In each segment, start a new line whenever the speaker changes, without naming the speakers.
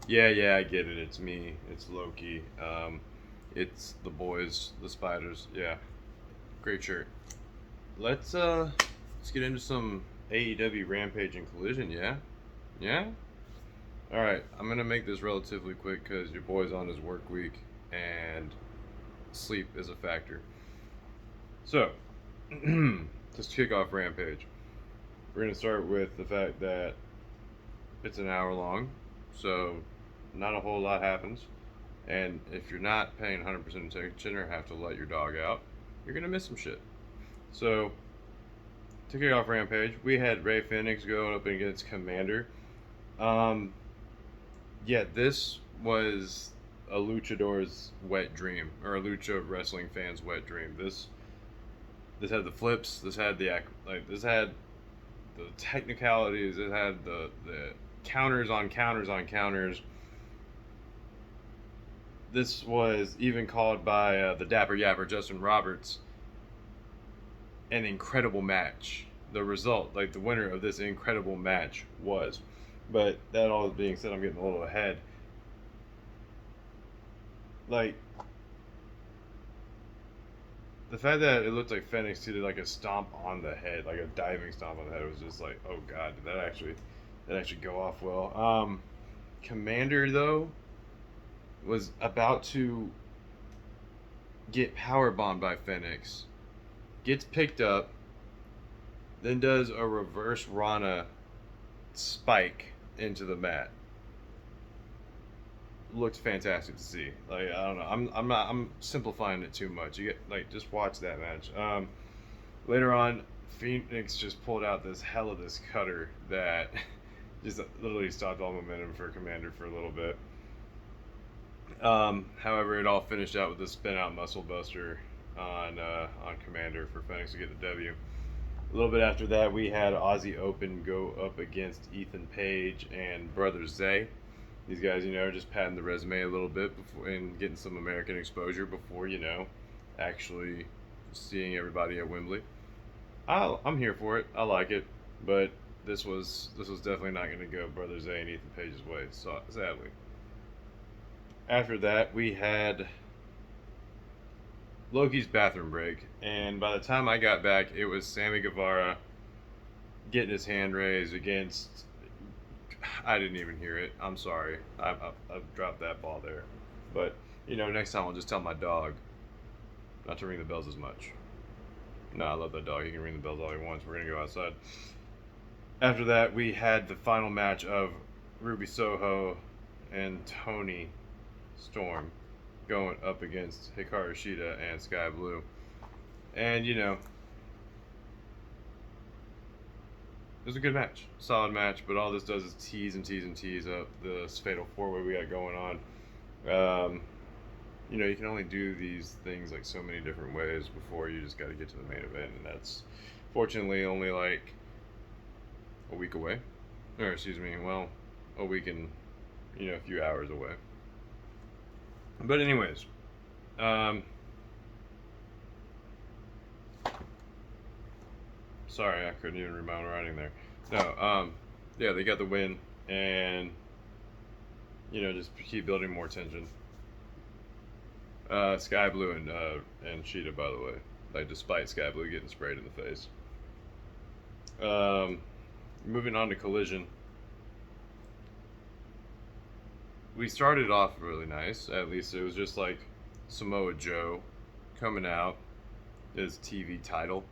Yeah, I get it. It's me. It's Loki. It's the boys, the spiders. Yeah, great shirt. Let's get into some AEW Rampage and Collision. Yeah, yeah. All right, I'm gonna make this relatively quick because your boy's on his work week and sleep is a factor. So, just kick off Rampage. We're gonna start with the fact that it's an hour long, so not a whole lot happens. And if you're not paying 100% attention or have to let your dog out, you're gonna miss some shit. So to kick off Rampage, we had Ray Phoenix go up against Commander. Um, yeah, this was a luchador's wet dream, or a lucha wrestling fan's wet dream. This had the flips. This had the This had the technicalities. It had the counters on counters on counters. This was even called by the Dapper Yapper Justin Roberts an incredible match. The result, like the winner of this incredible match, was. But that all being said, I'm getting a little ahead. Like the fact that it looked like Phoenix did like a stomp on the head, like a diving stomp on the head, was just like, oh god, did that actually go off well? Commander though was about to get power bombed by Phoenix, gets picked up, then does a reverse Rana spike into the mat. Looked fantastic to see. Like I don't know, I'm simplifying it too much. You get like just watch that match. Later on, Phoenix just pulled out this cutter that just literally stopped all momentum for Commander for a little bit. However, it all finished out with a spin out muscle buster on Commander for Phoenix to get the W. A little bit after that, we had Aussie Open go up against Ethan Page and Brother Zay. These guys, just padding the resume a little bit before and getting some American exposure before, actually seeing everybody at Wembley. I'm here for it. I like it, but this was definitely not going to go Brother Zay and Ethan Page's way, so sadly. After that, we had Loki's bathroom break, and by the time I got back, it was Sammy Guevara getting his hand raised against. I didn't even hear it. I'm sorry. I've dropped that ball there. But, next time I'll just tell my dog not to ring the bells as much. No, I love that dog. He can ring the bells all he wants. We're going to go outside. After that, we had the final match of Ruby Soho and Tony Storm going up against Hikaru Shida and Sky Blue. And, it was a good match. Solid match, but all this does is tease up this fatal four-way we got going on. You can only do these things like so many different ways before you just got to get to the main event, and that's fortunately only like a week away. Or, a week and, a few hours away. But anyways, sorry, I couldn't even read my own writing there. No, yeah, they got the win, and just keep building more tension. Sky Blue and Cheetah, by the way, like despite Sky Blue getting sprayed in the face. Moving on to Collision. We started off really nice. At least it was just like Samoa Joe coming out, his TV title,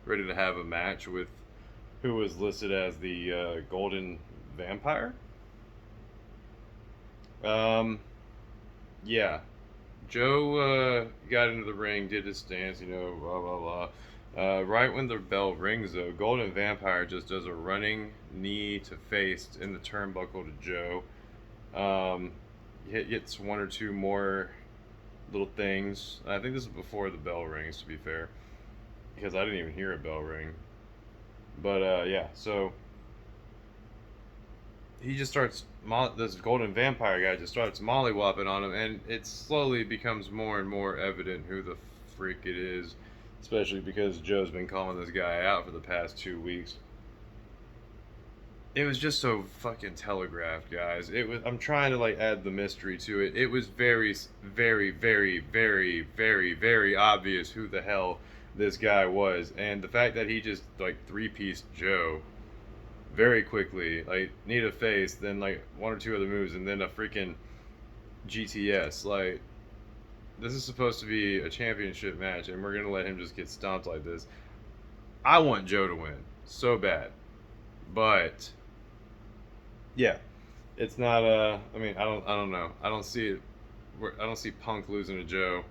ready to have a match with who was listed as the Golden Vampire. Yeah. Joe got into the ring, did his stance, blah, blah, blah. Right when the bell rings, though, Golden Vampire just does a running knee to face in the turnbuckle to Joe. Gets one or two more little things. I think this is before the bell rings, to be fair, because I didn't even hear a bell ring. But yeah, so he just starts. This Golden Vampire guy just starts mollywopping on him, and it slowly becomes more and more evident who the freak it is, especially because Joe's been calling this guy out for the past 2 weeks. it was just so fucking telegraphed, guys. It was. I'm trying to like add the mystery to it. It was very, very, very, very, very, very obvious who the hell this guy was, and the fact that he just like three-piece Joe very quickly, like need a face, then like one or two other moves, and then a freaking GTS. Like this is supposed to be a championship match, and we're gonna let him just get stomped like this. I want Joe to win so bad, but yeah, it's not. I mean, I don't know. I don't see it. I don't see Punk losing to Joe,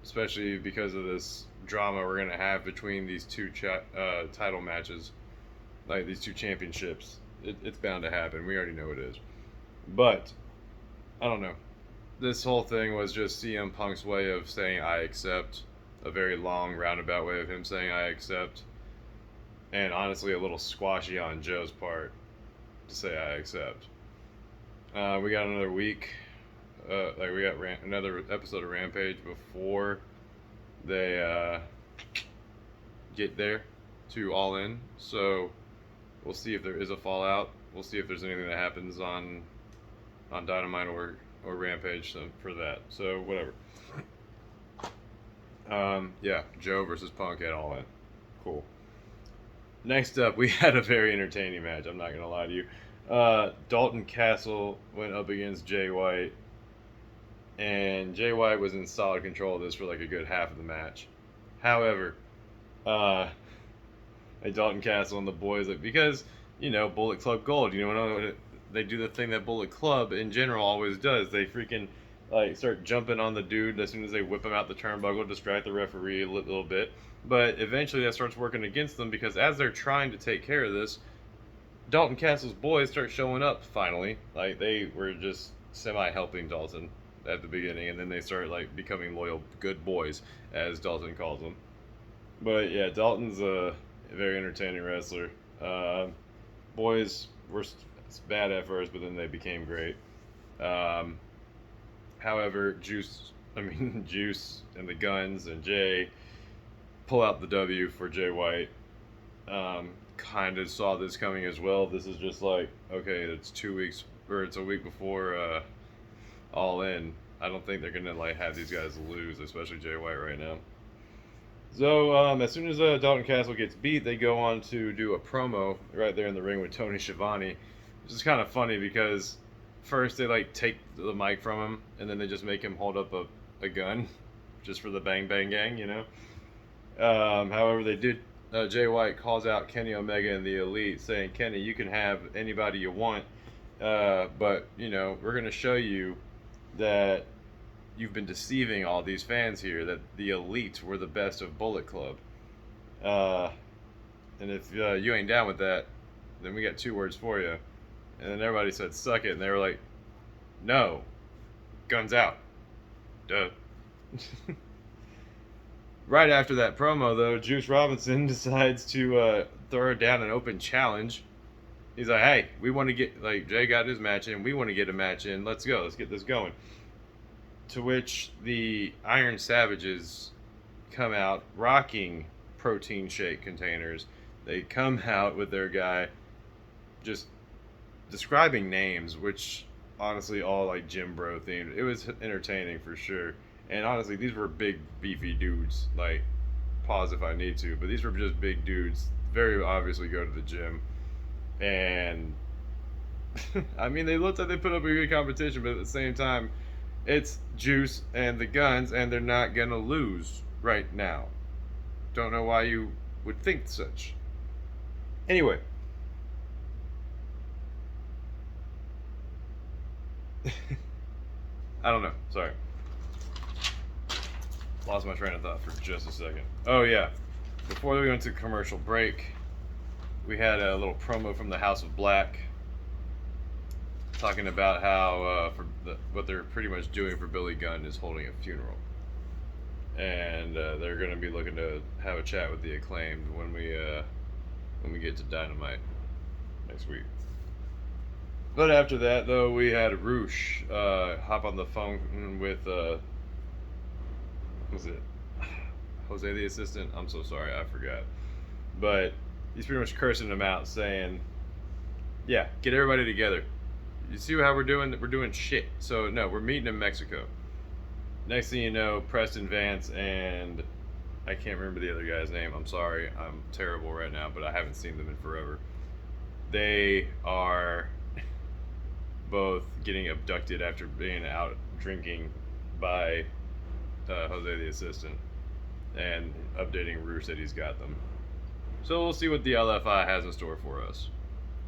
especially because of this drama we're gonna have between these two title matches, like these two championships. It's bound to happen. We already know it is. But I don't know. This whole thing was just CM Punk's way of saying I accept. A very long roundabout way of him saying I accept. And honestly, a little squashy on Joe's part to say I accept. We got another week. Like we got another episode of Rampage before they get there to All In. So we'll see if there is a fallout. We'll see if there's anything that happens on Dynamite or Rampage for that. So whatever. Yeah, Joe versus Punk at All In. Cool. Next up, we had a very entertaining match. I'm not gonna lie to you. Dalton Castle went up against Jay White, and Jay White was in solid control of this for like a good half of the match. However, Dalton Castle and the boys, like, because Bullet Club Gold, they do the thing that Bullet Club in general always does. They freaking like start jumping on the dude as soon as they whip him out the turnbuckle, distract the referee a little bit. But eventually that starts working against them because as they're trying to take care of this, Dalton Castle's boys start showing up finally. Like they were just semi-helping Dalton at the beginning, and then they start like becoming loyal good boys, as Dalton calls them. But yeah, Dalton's a very entertaining wrestler. Boys were bad at first, but then they became great. However, Juice and the Guns and Jay pull out the W for Jay White. Kind of saw this coming as well. This is just like, okay, it's 2 weeks, or it's a week before All In. I don't think they're gonna like have these guys lose, especially Jay White right now. So as soon as Dalton Castle gets beat, they go on to do a promo right there in the ring with Tony Schiavone, which is kind of funny because first they like take the mic from him, and then they just make him hold up a gun, just for the Bang Bang Gang, However, they did. Jay White calls out Kenny Omega and the Elite, saying, "Kenny, you can have anybody you want, but we're gonna show you that you've been deceiving all these fans here. That the Elite were the best of Bullet Club, and if you ain't down with that, then we got 2 words for you." And then everybody said, "Suck it," and they were like, "No, guns out." Duh. Right after that promo, though, Juice Robinson decides to throw down an open challenge. He's like, "Hey, we want to get, like, Jay got his match in. We want to get a match in. Let's go. Let's get this going." To which the Iron Savages come out rocking protein shake containers. They come out with their guy just describing names, which honestly all like Jim Bro themed. It was entertaining for sure. And honestly, these were big, beefy dudes. Like, pause if I need to, but these were just big dudes. Very obviously go to the gym. And, I mean, they looked like they put up a good competition, but at the same time, it's Juice and the Guns, and they're not going to lose right now. Don't know why you would think such. Anyway. I don't know. Sorry. Lost my train of thought for just a second. Oh yeah, before we went to commercial break, we had a little promo from the House of Black, talking about how what they're pretty much doing for Billy Gunn is holding a funeral, and they're going to be looking to have a chat with the Acclaimed when we get to Dynamite next week. But after that, though, we had Roosh hop on the phone with was it Jose the Assistant? I'm so sorry, I forgot. But he's pretty much cursing him out, saying Yeah, get everybody together. You see how we're doing? We're doing shit. So no, we're meeting in Mexico. Next thing you know, Preston Vance and I can't remember the other guy's name. I'm sorry. I'm terrible right now, but I haven't seen them in forever. They are both getting abducted after being out drinking by Jose the assistant and updating Roosh that he's got them. So we'll see what the LFI has in store for us.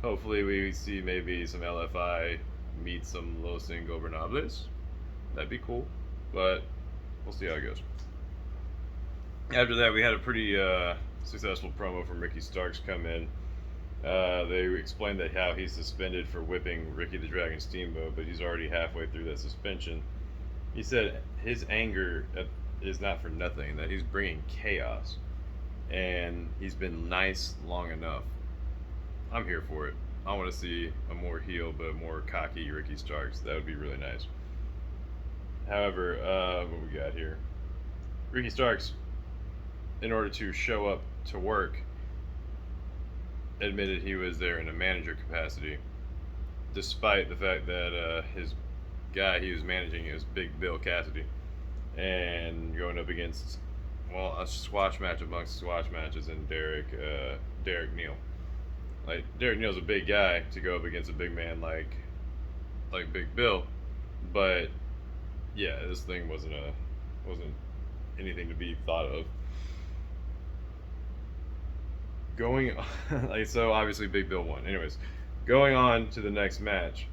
Hopefully we see maybe some LFI meet some Los Ingobernables. That'd be cool, but we'll see how it goes. After that, we had a pretty successful promo from Ricky Starks come in. They explained that how he's suspended for whipping Ricky the Dragon Steamboat, but he's already halfway through that suspension. He said his anger is not for nothing, that he's bringing chaos, and he's been nice long enough. I'm here for it. I want to see a more heel but more cocky Ricky Starks. That would be really nice. However, what we got here? Ricky Starks, in order to show up to work, admitted he was there in a manager capacity, despite the fact that his guy he was managing is Big Bill Cassidy, and going up against, well, a squash match amongst squash matches, and Derek Neal. Like, Derek Neal's a big guy to go up against a big man like Big Bill, but yeah, this thing wasn't anything to be thought of. Going like, so obviously Big Bill won. Anyways, going on to the next match,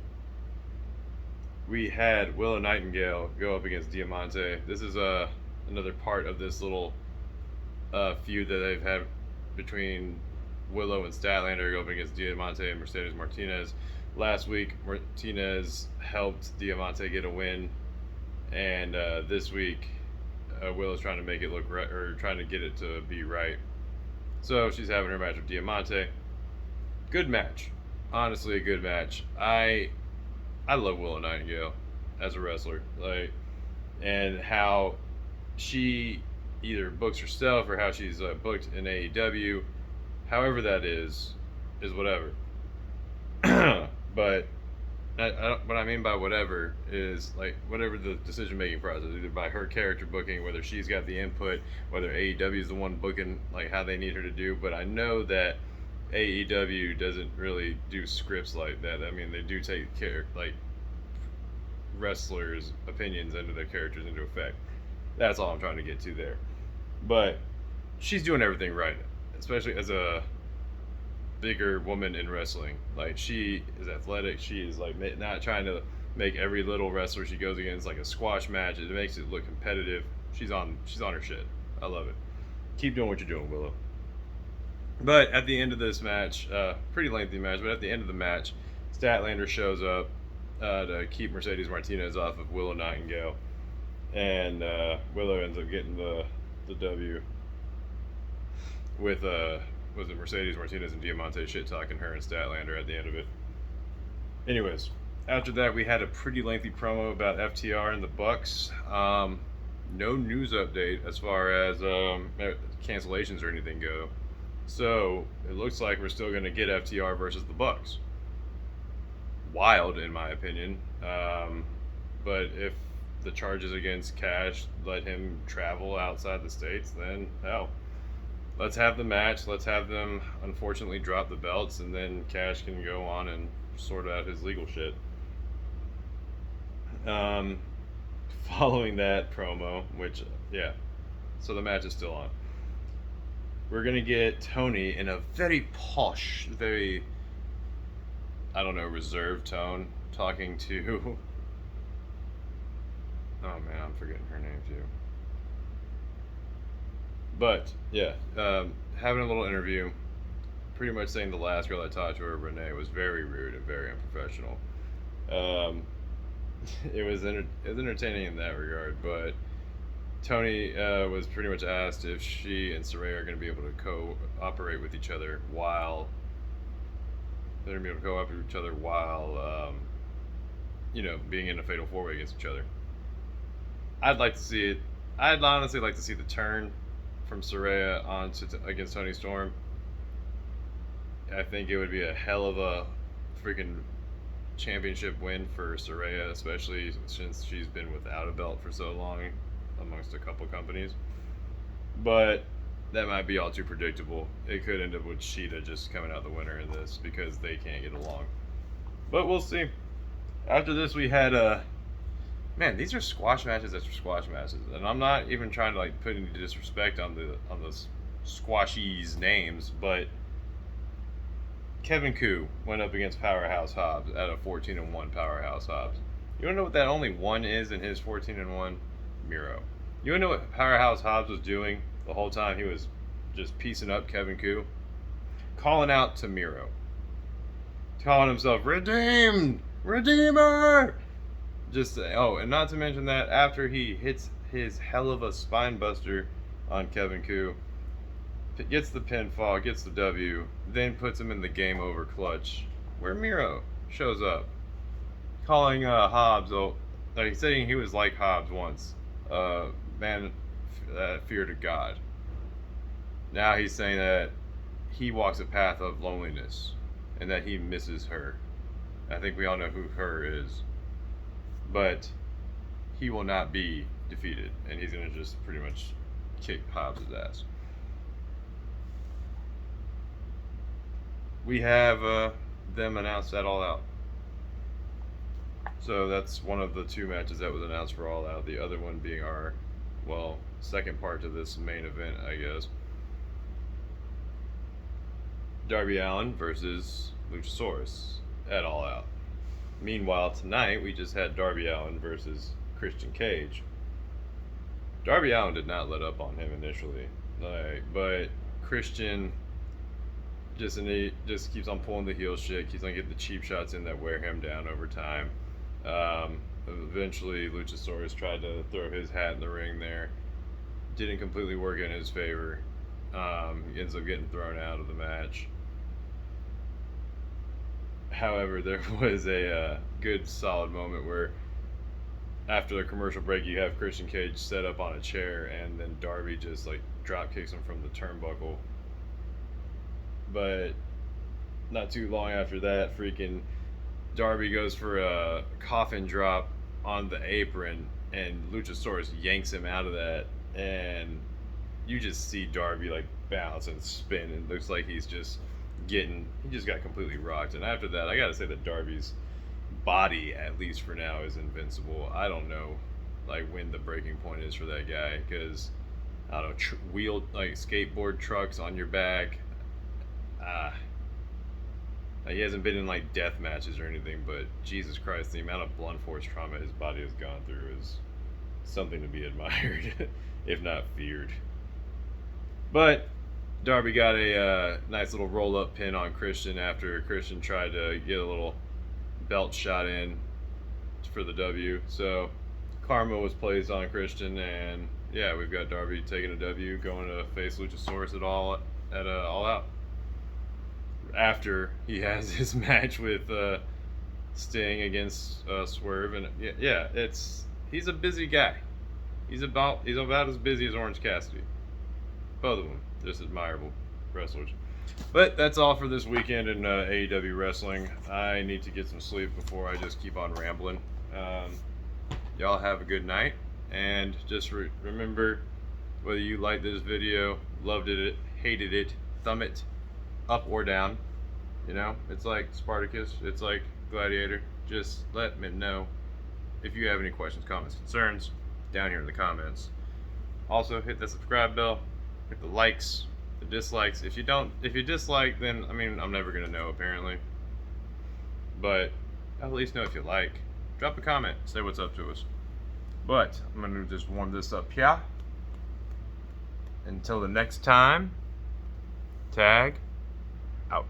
we had Willow Nightingale go up against Diamante. This is another part of this little feud that they've had between Willow and Statlander, go up against Diamante and Mercedes Martinez. Last week, Martinez helped Diamante get a win, and this week, Willow's trying to make it look right, or trying to get it to be right. So she's having her match with Diamante. Good match, honestly, a good match. I love Willow Nightingale as a wrestler, like, and how she either books herself or how she's booked in AEW. However that is whatever. But what I mean by whatever is, like, whatever the decision-making process, either by her character booking, whether she's got the input, whether AEW is the one booking, like, how they need her to do. But I know that AEW doesn't really do scripts like that. I mean, they do take care, like, wrestlers' opinions into their characters into effect. That's all I'm trying to get to there. But she's doing everything right, especially as a bigger woman in wrestling. Like, she is athletic. She is, like, not trying to make every little wrestler she goes against like a squash match. It makes it look competitive. She's on her shit. I love it. Keep doing what you're doing, Willow. But at the end of this match, pretty lengthy match, but at the end of the match, Statlander shows up to keep Mercedes Martinez off of Willow Nightingale, and Willow ends up getting the W with was it Mercedes Martinez and Diamante shit talking her and Statlander at the end of it. Anyways, after that we had a pretty lengthy promo about FTR and the Bucks. No news update as far as cancellations or anything go. So it looks like we're still going to get FTR versus the Bucks. Wild, in my opinion. But if the charges against Cash let him travel outside the states, then hell, let's have the match. Let's have them unfortunately drop the belts, and then Cash can go on and sort out his legal shit. Following that promo, which, yeah, so the match is still on. We're going to get Tony in a very posh, very, I don't know, reserved tone, talking to, oh man, I'm forgetting her name too. But, yeah, having a little interview, pretty much saying the last girl I talked to her, Renee, was very rude and very unprofessional. It was entertaining in that regard, but Tony was pretty much asked if she and Saraya are going to be able to cooperate with each other while being in a fatal four-way against each other. I'd like to see it. I'd honestly like to see the turn from Saraya on against Toni Storm. I think it would be a hell of a freaking championship win for Saraya, especially since she's been without a belt for so long amongst a couple companies. But that might be all too predictable. It could end up with Sheeta just coming out the winner in this because they can't get along. But we'll see. After this, we had man, these are squash matches after squash matches, and I'm not even trying to like put any disrespect on the squashies names, but Kevin Koo went up against Powerhouse Hobbs at a 14-1 Powerhouse Hobbs. You wanna know what that only one is in his 14-1? Miro. You wanna know what Powerhouse Hobbs was doing the whole time he was just piecing up Kevin Koo? Calling out to Miro. Calling himself Redeemed! Redeemer! Just, oh, and not to mention that after he hits his hell of a spine buster on Kevin Koo, gets the pinfall, gets the W, then puts him in the game over clutch, where Miro shows up, calling Hobbs, like saying he was like Hobbs once, man that feared God. Now he's saying that he walks a path of loneliness and that he misses her. I think we all know who her is. But he will not be defeated, and he's going to just pretty much kick Hobbs' ass. We have them announced at All Out. So that's one of the two matches that was announced for All Out. The other one being our, well, second part to this main event, I guess. Darby Allin versus Luchasaurus at All Out. Meanwhile, tonight we just had Darby Allin versus Christian Cage. Darby Allin did not let up on him initially, but Christian just keeps on pulling the heel shit, keeps on getting the cheap shots in that wear him down over time. Eventually, Luchasaurus tried to throw his hat in the ring there. Didn't completely work in his favor. He ends up getting thrown out of the match. However, there was a good, solid moment where after the commercial break, you have Christian Cage set up on a chair, and then Darby just like drop kicks him from the turnbuckle. But not too long after that, freaking Darby goes for a coffin drop on the apron, and Luchasaurus yanks him out of that, and you just see Darby like bounce and spin, and it looks like he just got completely rocked. And after that, I gotta say that Darby's body, at least for now, is invincible. I don't know like when the breaking point is for that guy, because I don't know, like skateboard trucks on your back. He hasn't been in like death matches or anything, but Jesus Christ, the amount of blunt force trauma his body has gone through is something to be admired, if not feared. But Darby got a nice little roll-up pin on Christian after Christian tried to get a little belt shot in for the W. So karma was placed on Christian, and yeah, we've got Darby taking a W, going to face Luchasaurus at All Out. After he has his match with Sting against Swerve, and yeah, he's a busy guy. He's about as busy as Orange Cassidy. Both of them, just admirable wrestlers. But that's all for this weekend in AEW wrestling. I need to get some sleep before I just keep on rambling. Y'all have a good night, and just remember, whether you liked this video, loved it, hated it, thumb it up or down. You know, it's like Spartacus, it's like Gladiator. Just let me know if you have any questions, comments, concerns down here in the comments. Also, hit the subscribe bell, hit the likes, the dislikes. If you dislike, then I mean, I'm never gonna know apparently. But I'll at least know if you like. Drop a comment, say what's up to us. But I'm gonna just warm this up here. Until the next time, T.A.G. out.